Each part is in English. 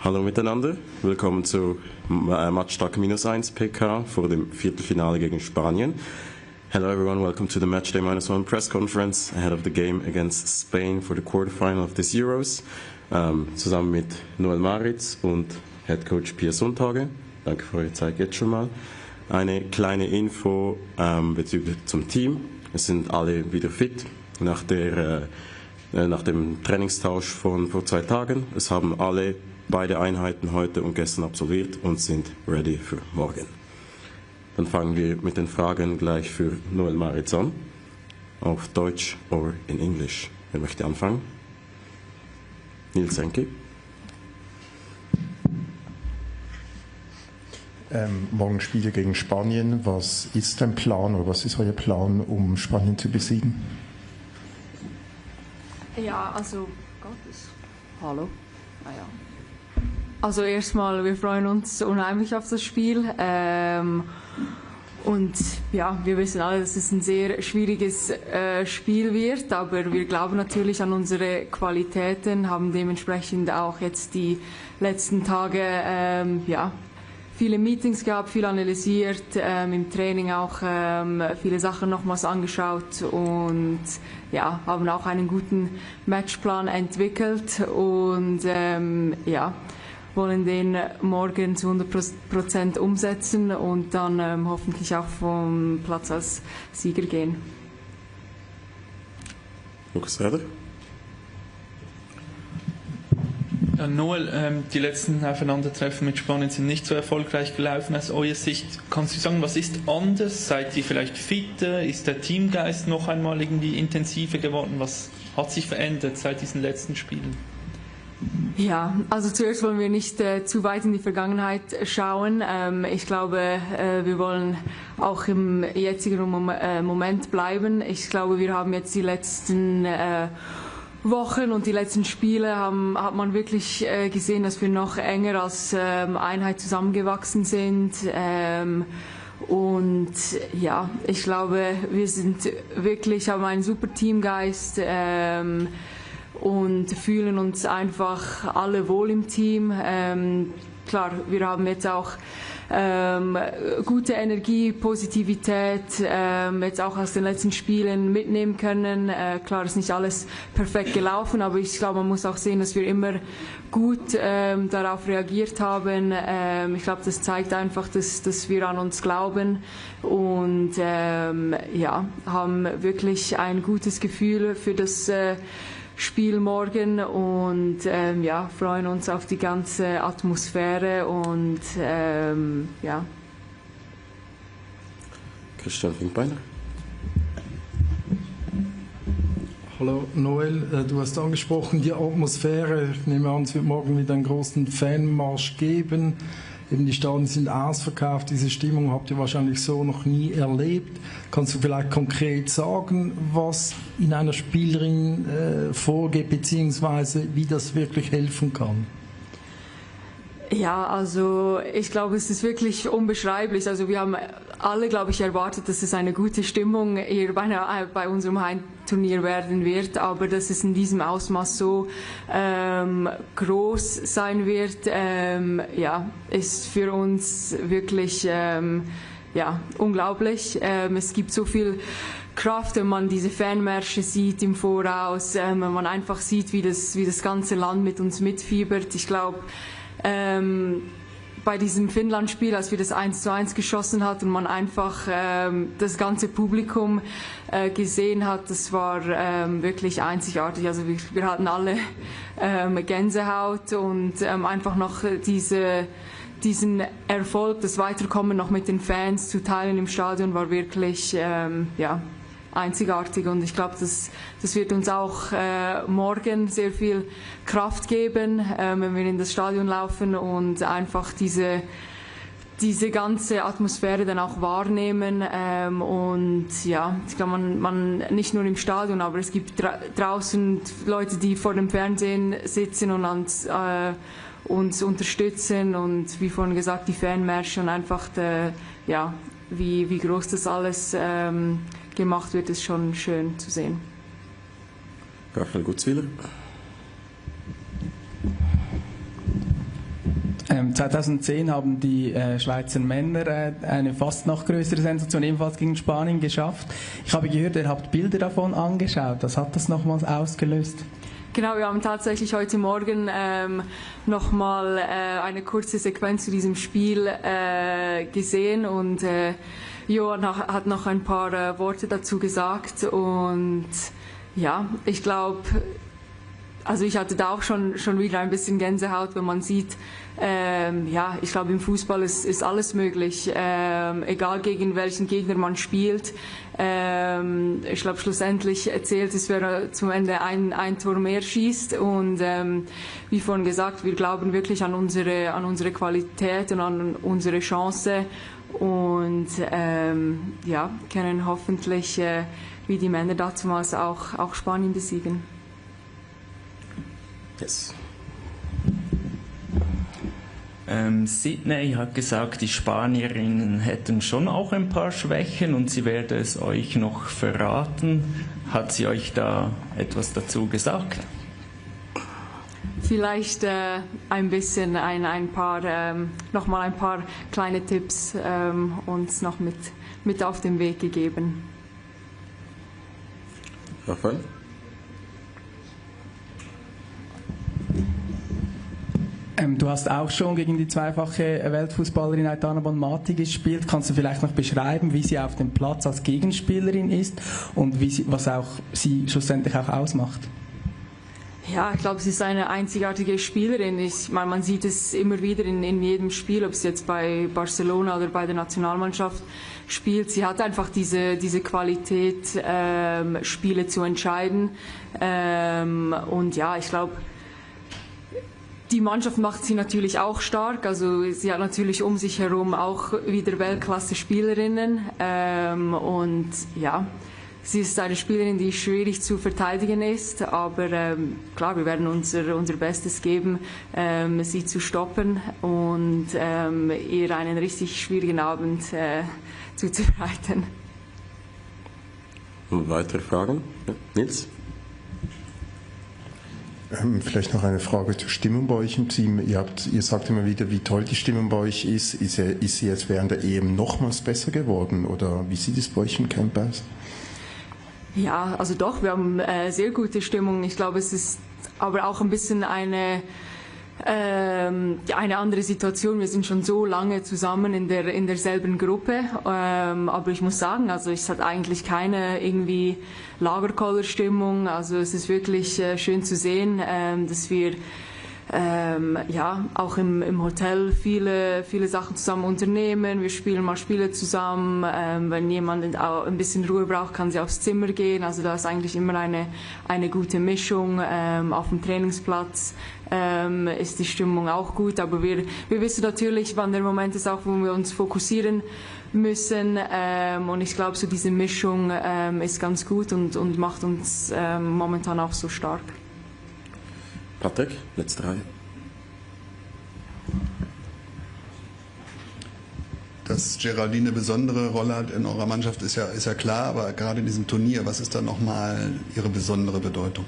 Hallo miteinander, willkommen zu Matchtag -1 PK vor dem Viertelfinale gegen Spanien. Hello everyone, welcome to the Matchday -1 press conference ahead of the game against Spain for the quarterfinal of this Euros. Zusammen mit Noel Maritz und Head Coach Pia Sundhage. Danke für eure Zeit jetzt schon mal. Eine kleine Info bezüglich zum Team. Es sind alle wieder fit nach dem Trainingstausch von vor 2 Tagen. Es haben alle beide Einheiten heute und gestern absolviert und sind ready für morgen. Dann fangen wir mit den Fragen gleich für Noel Maritz an. Auf Deutsch oder in Englisch. Wer möchte anfangen? Nils Enke. Morgen Spiele gegen Spanien. Was ist dein Plan oder was ist euer Plan, um Spanien zu besiegen? Ja, also Hallo. Ja. Also erstmal, wir freuen uns unheimlich auf das Spiel. Und ja, wir wissen alle, dass es ein sehr schwieriges Spiel wird, aber wir glauben natürlich an unsere Qualitäten, haben dementsprechend auch jetzt die letzten Tage viele Meetings gehabt, viel analysiert, im Training auch viele Sachen nochmals angeschaut und ja, haben auch einen guten Matchplan entwickelt und wollen den morgen zu 100% umsetzen und dann hoffentlich auch vom Platz als Sieger gehen. Lukas Reder. Noel, die letzten Aufeinandertreffen mit Spanien sind nicht so erfolgreich gelaufen aus eurer Sicht. Kannst du sagen, was ist anders? Seid ihr vielleicht fitter? Ist der Teamgeist noch einmal irgendwie intensiver geworden? Was hat sich verändert seit diesen letzten Spielen? Ja, also zuerst wollen wir nicht zu weit in die Vergangenheit schauen. Ich glaube, wir wollen auch im jetzigen Moment bleiben. Ich glaube, wir haben jetzt die letzten Wochen und die letzten Spiele hat man wirklich gesehen, dass wir noch enger als Einheit zusammengewachsen sind. Und ja, ich glaube, wir haben einen super Teamgeist und fühlen uns einfach alle wohl im Team. Klar, wir haben jetzt auch gute Energie, Positivität jetzt auch aus den letzten Spielen mitnehmen können. Klar ist nicht alles perfekt gelaufen, aber ich glaube, man muss auch sehen, dass wir immer gut darauf reagiert haben. Ich glaube, das zeigt einfach, dass wir an uns glauben und ja, haben wirklich ein gutes Gefühl für das Spiel morgen und ja, freuen uns auf die ganze Atmosphäre und ja. Christian Finkbeiner. Hallo Noel, du hast angesprochen die Atmosphäre. Ich nehme an, es wird morgen wieder einen großen Fanmarsch geben. Eben die Stadien sind ausverkauft. Diese Stimmung habt ihr wahrscheinlich so noch nie erlebt. Kannst du vielleicht konkret sagen, was in einer Spielerin vorgeht, beziehungsweise wie das wirklich helfen kann? Ja, also ich glaube, es ist wirklich unbeschreiblich. Also wir haben alle, glaube ich, erwartet, dass es eine gute Stimmung hier bei unserem Heimturnier werden wird, aber dass es in diesem Ausmaß so groß sein wird, ja, ist für uns wirklich ja, unglaublich. Es gibt so viel Kraft, wenn man diese Fanmärsche sieht im Voraus, wenn man einfach sieht, wie das ganze Land mit uns mitfiebert. Ich glaube, bei diesem Finnland-Spiel, als wir das 1:1 geschossen hatten und man einfach das ganze Publikum gesehen hat, das war wirklich einzigartig. Also wir hatten alle Gänsehaut und einfach noch diesen Erfolg, das Weiterkommen noch mit den Fans zu teilen im Stadion, war wirklich ja, einzigartig und ich glaube, das wird uns auch morgen sehr viel Kraft geben, wenn wir in das Stadion laufen und einfach diese ganze Atmosphäre dann auch wahrnehmen und ja, ich glaube, man nicht nur im Stadion, aber es gibt draußen Leute, die vor dem Fernsehen sitzen und uns unterstützen und wie vorhin gesagt, die Fanmärsche und einfach ja, wie groß das alles gemacht wird, ist schon schön zu sehen. Raphael Gutzwiller. 2010 haben die Schweizer Männer eine fast noch größere Sensation ebenfalls gegen Spanien geschafft. Ich habe gehört, ihr habt Bilder davon angeschaut. Was hat das nochmals ausgelöst? Genau, wir haben tatsächlich heute Morgen nochmal eine kurze Sequenz zu diesem Spiel gesehen und Johann hat noch ein paar Worte dazu gesagt und ja, ich glaube, also ich hatte da auch schon wieder ein bisschen Gänsehaut, wenn man sieht, ja, ich glaube im Fußball ist alles möglich, egal gegen welchen Gegner man spielt. Ich glaube schlussendlich zählt es, wer zum Ende ein Tor mehr schießt und wie vorhin gesagt, wir glauben wirklich an unsere Qualität und an unsere Chance und ja, können hoffentlich wie die Männer damals auch Spanien besiegen. Yes. Sydney hat gesagt, die Spanierinnen hätten schon auch ein paar Schwächen und sie werde es euch noch verraten. Hat sie euch da etwas dazu gesagt? Vielleicht ein bisschen nochmal ein paar kleine Tipps uns noch mit auf den Weg gegeben. Raphael? Du hast auch schon gegen die zweifache Weltfußballerin Aitana Bonmati gespielt. Kannst du vielleicht noch beschreiben, wie sie auf dem Platz als Gegenspielerin ist und was auch sie schlussendlich auch ausmacht? Ja, ich glaube, sie ist eine einzigartige Spielerin. Ich meine, man sieht es immer wieder in jedem Spiel, ob sie jetzt bei Barcelona oder bei der Nationalmannschaft spielt. Sie hat einfach diese Qualität, Spiele zu entscheiden. Und ja, ich glaube, die Mannschaft macht sie natürlich auch stark. Also sie hat natürlich um sich herum auch wieder Weltklasse-Spielerinnen. Und ja, sie ist eine Spielerin, die schwierig zu verteidigen ist. Aber klar, wir werden unser Bestes geben, sie zu stoppen und ihr einen richtig schwierigen Abend zuzubereiten. Und weitere Fragen? Ja, Nils? Vielleicht noch eine Frage zur Stimmung bei euch im Team. Ihr sagt immer wieder, wie toll die Stimmung bei euch ist. Ist sie jetzt während der EM nochmals besser geworden? Oder wie sieht es bei euch im Camp aus? Ja, also doch, wir haben sehr gute Stimmung. Ich glaube, es ist aber auch ein bisschen eine andere Situation. Wir sind schon so lange zusammen in derselben Gruppe, aber ich muss sagen, also es hat eigentlich keine irgendwie Lagerkollerstimmung. Also es ist wirklich schön zu sehen, dass wir auch im Hotel viele Sachen zusammen unternehmen. Wir spielen mal Spiele zusammen. Wenn jemand auch ein bisschen Ruhe braucht, kann sie aufs Zimmer gehen. Also da ist eigentlich immer eine gute Mischung. Auf dem Trainingsplatz ist die Stimmung auch gut. Aber wir wissen natürlich, wann der Moment ist, auch wo wir uns fokussieren müssen. Und ich glaube, so diese Mischung ist ganz gut und macht uns momentan auch so stark. Patrick, letzte Reihe. Dass Geraldine eine besondere Rolle hat in eurer Mannschaft, ist ja klar, aber gerade in diesem Turnier, was ist da nochmal ihre besondere Bedeutung?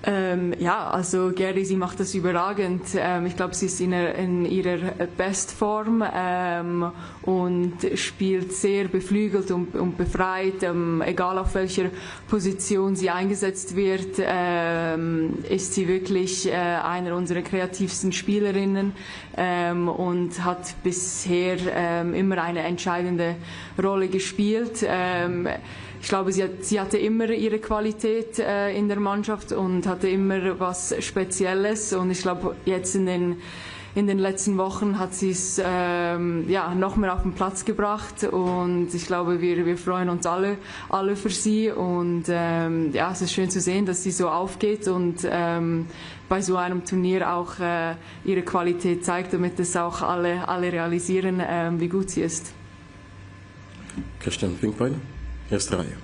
Also Geri, sie macht das überragend. Ich glaube, sie ist in ihrer Bestform und spielt sehr beflügelt und befreit. Egal auf welcher Position sie eingesetzt wird, ist sie wirklich einer unserer kreativsten Spielerinnen und hat bisher immer eine entscheidende Rolle gespielt. Ich glaube, sie hatte immer ihre Qualität in der Mannschaft und hatte immer was Spezielles. Und ich glaube, jetzt in den letzten Wochen hat sie es noch mehr auf den Platz gebracht. Und ich glaube, wir freuen uns alle für sie. Und es ist schön zu sehen, dass sie so aufgeht und bei so einem Turnier auch ihre Qualität zeigt, damit es auch alle realisieren, wie gut sie ist. Christian Pinkbein. Erste Reihe.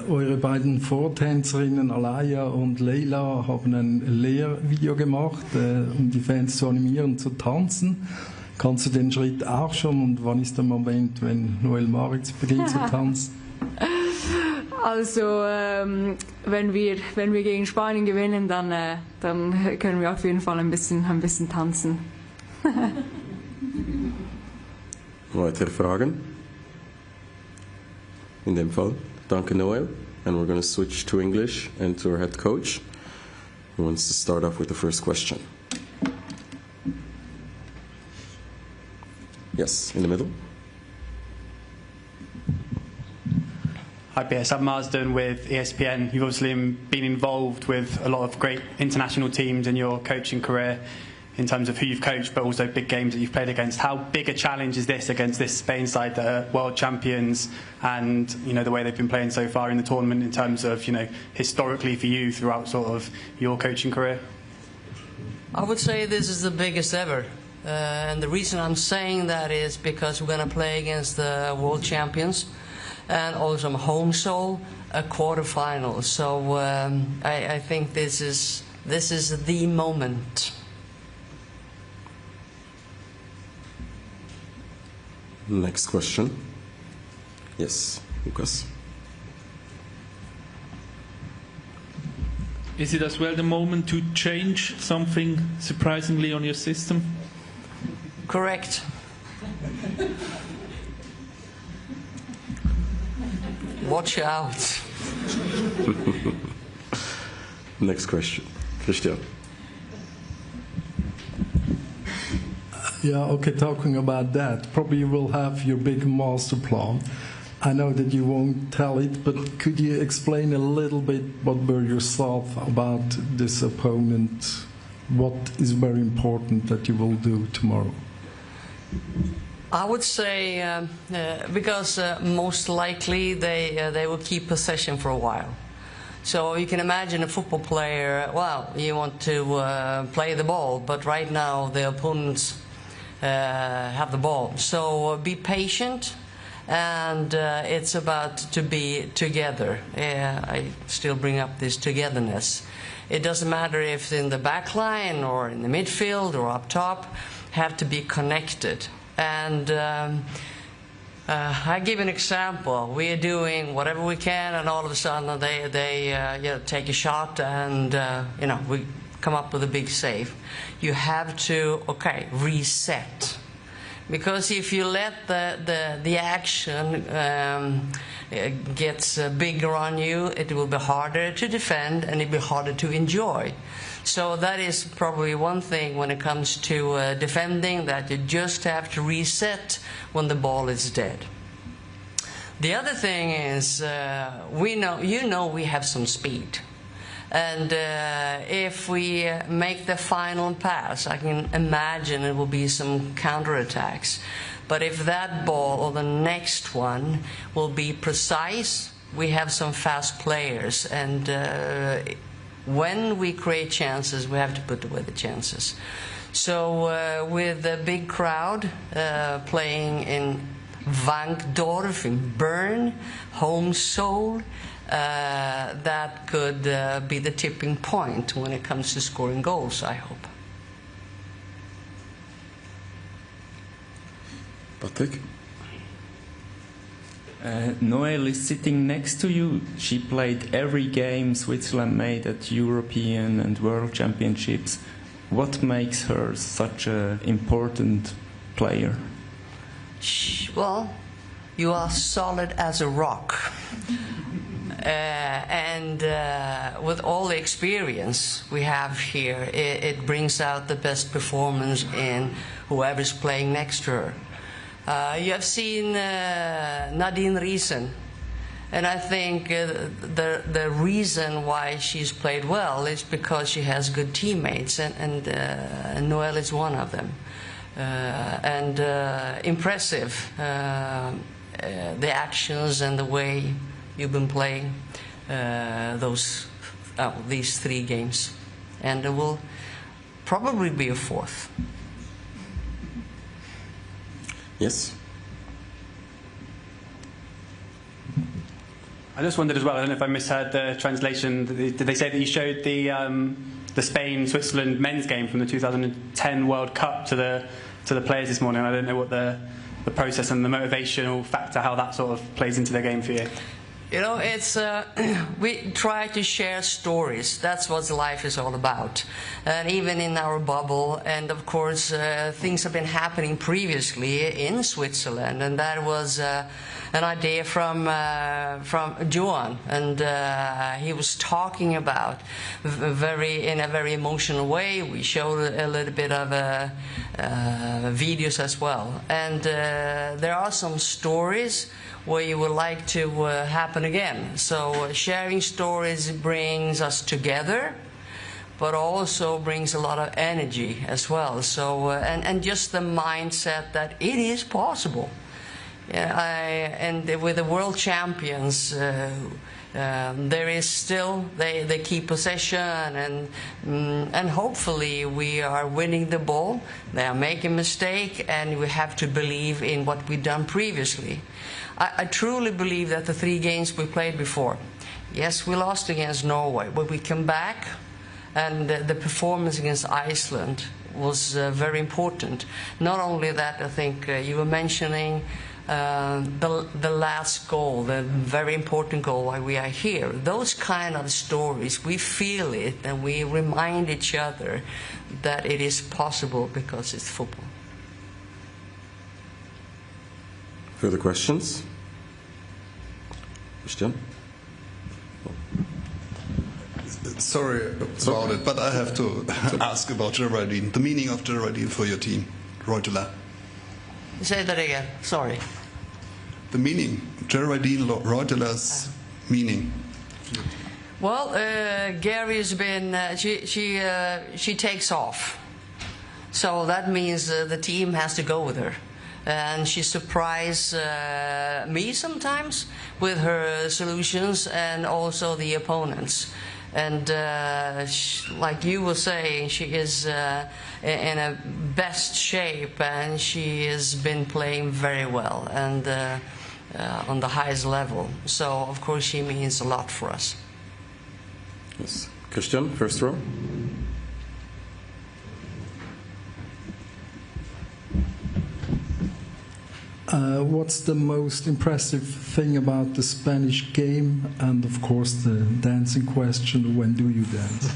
Eure beiden Vortänzerinnen Alaya und Leila haben ein Lehrvideo gemacht, um die Fans zu animieren, zu tanzen. Kannst du den Schritt auch schon und wann ist der Moment, wenn Noel Maritz beginnt zu tanzen? Also wenn wir gegen Spanien gewinnen, dann können wir auf jeden Fall ein bisschen tanzen. Weitere Fragen? In dem Fall, danke Noel. And we're going to switch to English and to our head coach, who wants to start off with the first question. Yes, in the middle. Hi PS, I'm Marsden with ESPN. You've obviously been involved with a lot of great international teams in your coaching career in terms of who you've coached, but also big games that you've played against. How big a challenge is this against this Spain side that are world champions, and the way they've been playing so far in the tournament in terms of historically for you throughout sort of your coaching career? I would say this is the biggest ever. And the reason I'm saying that is because we're going to play against the world champions and also home soul, a quarterfinal. So I think this is the moment. Next question. Yes, Lukas. Is it as well the moment to change something surprisingly on your system? Correct. Watch out. Next question. Christian. Yeah, okay, talking about that, probably you will have your big master plan. I know that you won't tell it, but could you explain a little bit what were your thoughts about this opponent? What is very important that you will do tomorrow? I would say because most likely they will keep possession for a while. So you can imagine a football player, well, you want to play the ball, but right now the opponents have the ball. So be patient, and it's about to be together. I still bring up this togetherness. It doesn't matter if in the back line or in the midfield or up top, have to be connected. And I give an example. We are doing whatever we can, and all of a sudden they take a shot, and we come up with a big save. You have to reset, because if you let the action gets bigger on you, it will be harder to defend and it will be harder to enjoy. So that is probably one thing when it comes to defending, that you just have to reset when the ball is dead. The other thing is, we have some speed. And if we make the final pass, I can imagine it will be some counterattacks. But if that ball or the next one will be precise, we have some fast players, and when we create chances, we have to put away the chances. So with a big crowd playing in Wankdorf, in Bern, home soul, that could be the tipping point when it comes to scoring goals, I hope. Patrick? Noelle is sitting next to you. She played every game Switzerland made at European and World Championships. What makes her such an important player? Well, you are solid as a rock. And with all the experience we have here, it brings out the best performance in whoever's playing next to her. You have seen Nadine Riesen, and I think the reason why she's played well is because she has good teammates, and Noelle is one of them. And impressive, the actions and the way you've been playing these 3 games, and there will probably be a 4th. Yes. I just wondered as well, I don't know if I misheard the translation, did they say that you showed the Spain-Switzerland men's game from the 2010 World Cup to the players this morning? I don't know what the process and the motivational factor, how that sort of plays into the game for you. You know, it's we try to share stories. That's what life is all about. And even in our bubble, and of course, things have been happening previously in Switzerland, and that was an idea from Johan, and he was talking about in a very emotional way. We showed a little bit of videos as well, and there are some stories where you would like to happen again. So sharing stories brings us together, but also brings a lot of energy as well. So and just the mindset that it is possible. And with the world champions, there is still they keep possession, and hopefully we are winning the ball. They are making a mistake, and we have to believe in what we've done previously. I truly believe that the 3 games we played before, yes, we lost against Norway, but we come back, and the performance against Iceland was very important. Not only that, I think you were mentioning the last goal, the very important goal why we are here. Those kind of stories, we feel it, and we remind each other that it is possible because it's football. Further questions? Christian? Sorry about it, but I have to ask about Geraldine. The meaning of Geraldine for your team, Reuteler. Say that again. Sorry. The meaning, Geraldine Reuteler's meaning. Well, Gary's been. She takes off, so that means the team has to go with her, and she surprises me sometimes with her solutions, and also the opponents. And like you were saying, she is in a best shape, and she has been playing very well and on the highest level. So, of course, she means a lot for us. Yes. Christian, first row. What's the most impressive thing about the Spanish game? And of course the dancing question, when do you dance?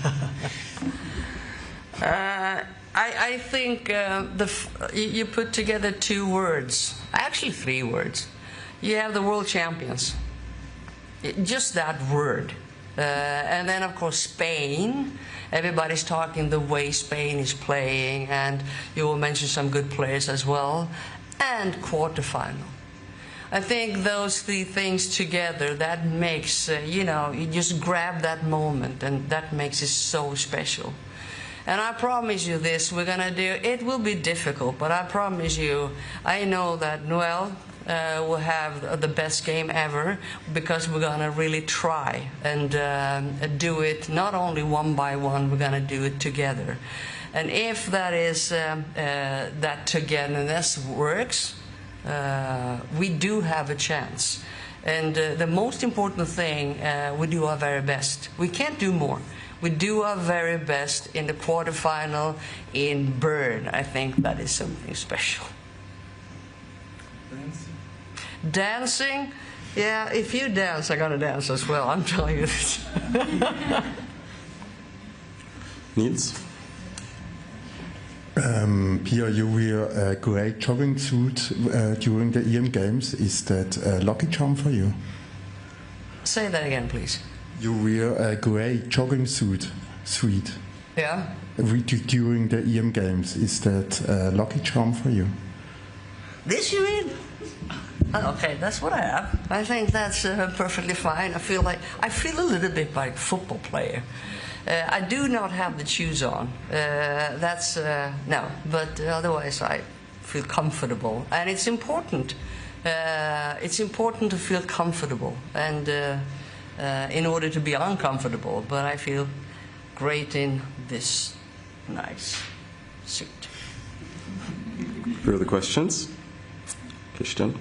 I think you put together two words, actually three words. You have the world champions, just that word. And then of course Spain, everybody's talking the way Spain is playing, and you will mention some good players as well. And quarterfinal. I think those three things together, that makes, you just grab that moment, and that makes it so special. And I promise you this, we're going to do, it will be difficult, but I promise you, I know that Noel will have the best game ever, because we're going to really try and do it not only one by one, we're going to do it together. And if that is that togetherness works, we do have a chance. And the most important thing, we do our very best. We can't do more. We do our very best in the quarterfinal in Bern. I think that is something special. Dancing? Yeah, if you dance, I'm gonna dance as well. I'm telling you this. Niels? Pia, you wear a grey jogging suit during the EM Games. Is that a lucky charm for you? Say that again, please. You wear a grey jogging suit. Yeah? During the EM Games. Is that a lucky charm for you? This you mean? Okay, that's what I have. I think that's perfectly fine. I feel a little bit like a football player. I do not have the shoes on. No, but otherwise I feel comfortable, and it's important. It's important to feel comfortable, and in order to be uncomfortable. But I feel great in this nice suit. Further questions? Christian?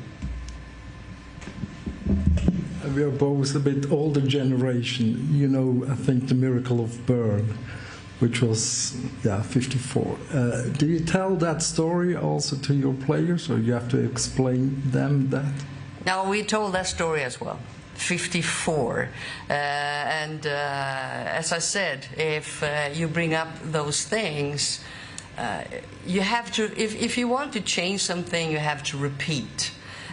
We are both a bit older generation. You know, I think the miracle of Bern, which was 54. Do you tell that story also to your players, or you have to explain them that? No, we told that story as well. 54. And as I said, if you bring up those things, you have to, if you want to change something, you have to repeat.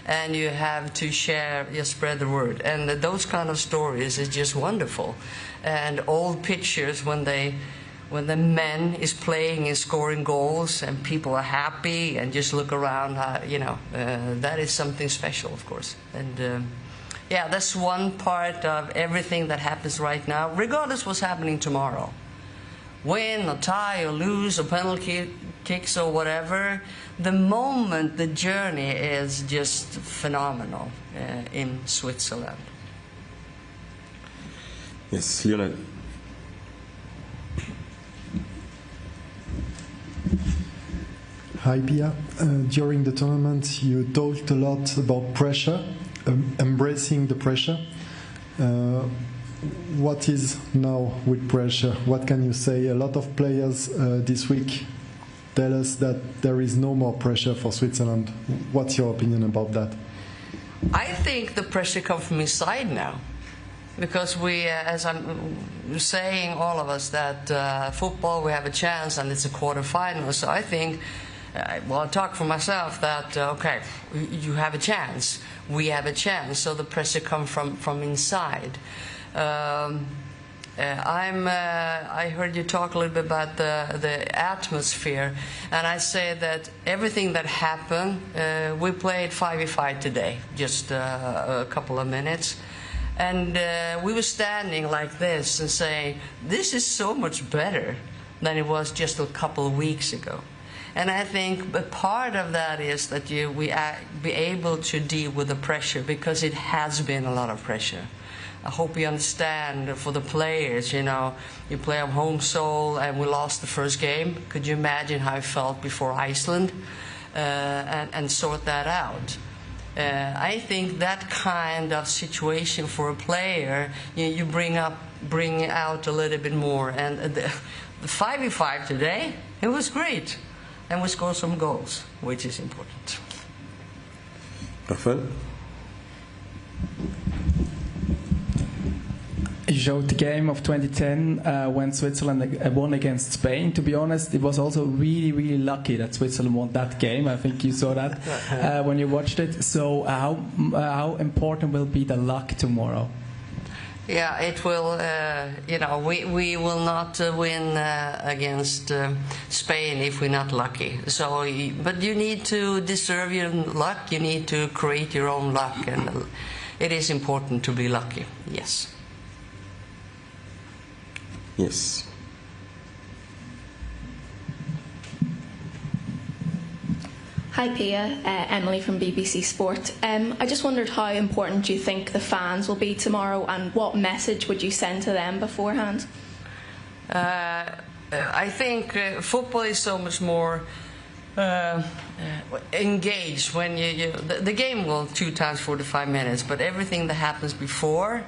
And you have to spread the word. And those kind of stories is just wonderful. And old pictures when the men is playing and scoring goals and people are happy and just look around, that is something special, of course. And that's one part of everything that happens right now, regardless what's happening tomorrow. Win or tie or lose or penalty kicks or whatever, the moment, the journey is just phenomenal in Switzerland. Yes, Lionel. Hi, Pia. During the tournament, you talked a lot about pressure, embracing the pressure. What is now with pressure? What can you say? A lot of players this week tell us that there is no more pressure for Switzerland. What's your opinion about that? I think the pressure comes from inside now. Because we, as I'm saying, all of us, that football, we have a chance and it's a quarterfinal. So I think, I talk for myself, that, okay, you have a chance. We have a chance. So the pressure comes from inside. I heard you talk a little bit about the atmosphere, and I say that everything that happened, we played 5v5 today, just a couple of minutes, and we were standing like this and saying, this is so much better than it was just a couple of weeks ago. And I think a part of that is that we be able to deal with the pressure, because it has been a lot of pressure. I hope you understand for the players, you play on home soil and we lost the first game. Could you imagine how I felt before Iceland? And sort that out. I think that kind of situation for a player, you bring out a little bit more. And the 5v5 today, it was great. And we scored some goals, which is important. Rafael? You showed the game of 2010 when Switzerland won against Spain. To be honest, it was also really, really lucky that Switzerland won that game. I think you saw that when you watched it. So how important will be the luck tomorrow? Yeah, it will. We will not win against Spain if we're not lucky. So, but you need to deserve your luck. You need to create your own luck, and it is important to be lucky. Yes. Yes. Hi Pia, Emily from BBC Sport. I just wondered how important you think the fans will be tomorrow, and what message would you send to them beforehand? I think football is so much more engaged when the game will 2 times 45 minutes, but everything that happens before.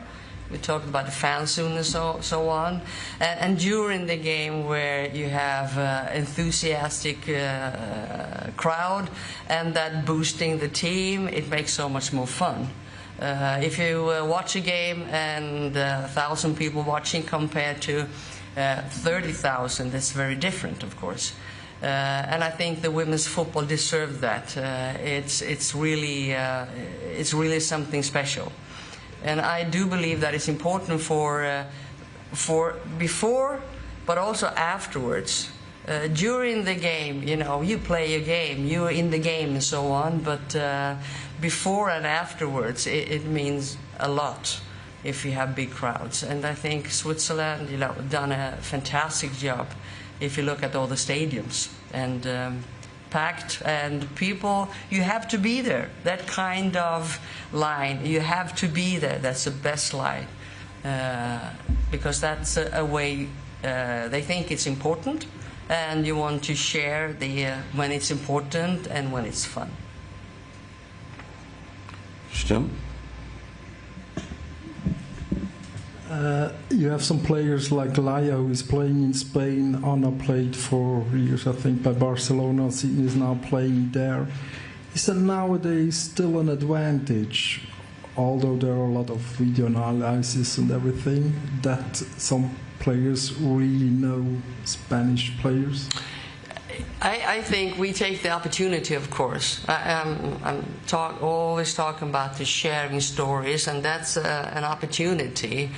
We talked about the fan zone and so on, and during the game where you have enthusiastic crowd and that boosting the team, it makes so much more fun. If you watch a game and 1,000 people watching compared to 30,000, that's very different, of course. And I think the women's football deserves that. It's really something special. And I do believe that it's important for before, but also afterwards. During the game, you play a game, you're in the game and so on, but before and afterwards, it means a lot if you have big crowds. And I think Switzerland, done a fantastic job if you look at all the stadiums. And packed, and people, you have to be there. That kind of line, you have to be there. That's the best line, because that's a way they think it's important, and you want to share when it's important and when it's fun. Still? You have some players like Laia, who is playing in Spain. Anna played for years, I think, by Barcelona. Sydney is now playing there. Is that nowadays still an advantage, although there are a lot of video analysis and everything, that some players really know Spanish players? I think we take the opportunity, of course. I'm always talking about the sharing stories, and that's an opportunity.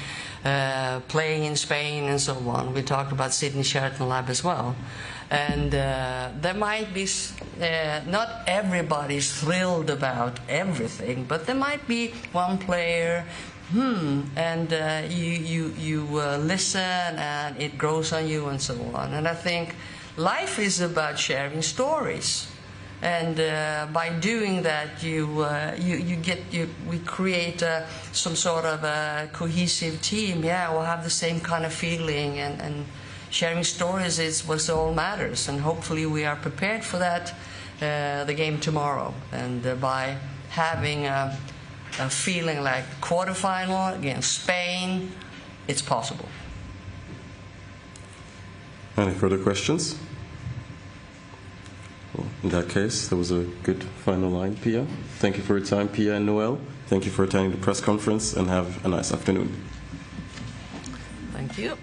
Playing in Spain and so on. We talked about Sydney Sheraton Lab as well. And there might be, not everybody's thrilled about everything, but there might be one player, and you listen and it grows on you and so on. And I think life is about sharing stories, and by doing that, we create some sort of a cohesive team. Yeah, we'll have the same kind of feeling, and sharing stories is what all matters. And hopefully, we are prepared for that, the game tomorrow. And by having a feeling like quarterfinal against Spain, it's possible. Any further questions? Well, in that case, that was a good final line, Pia. Thank you for your time, Pia and Noel. Thank you for attending the press conference, and have a nice afternoon. Thank you.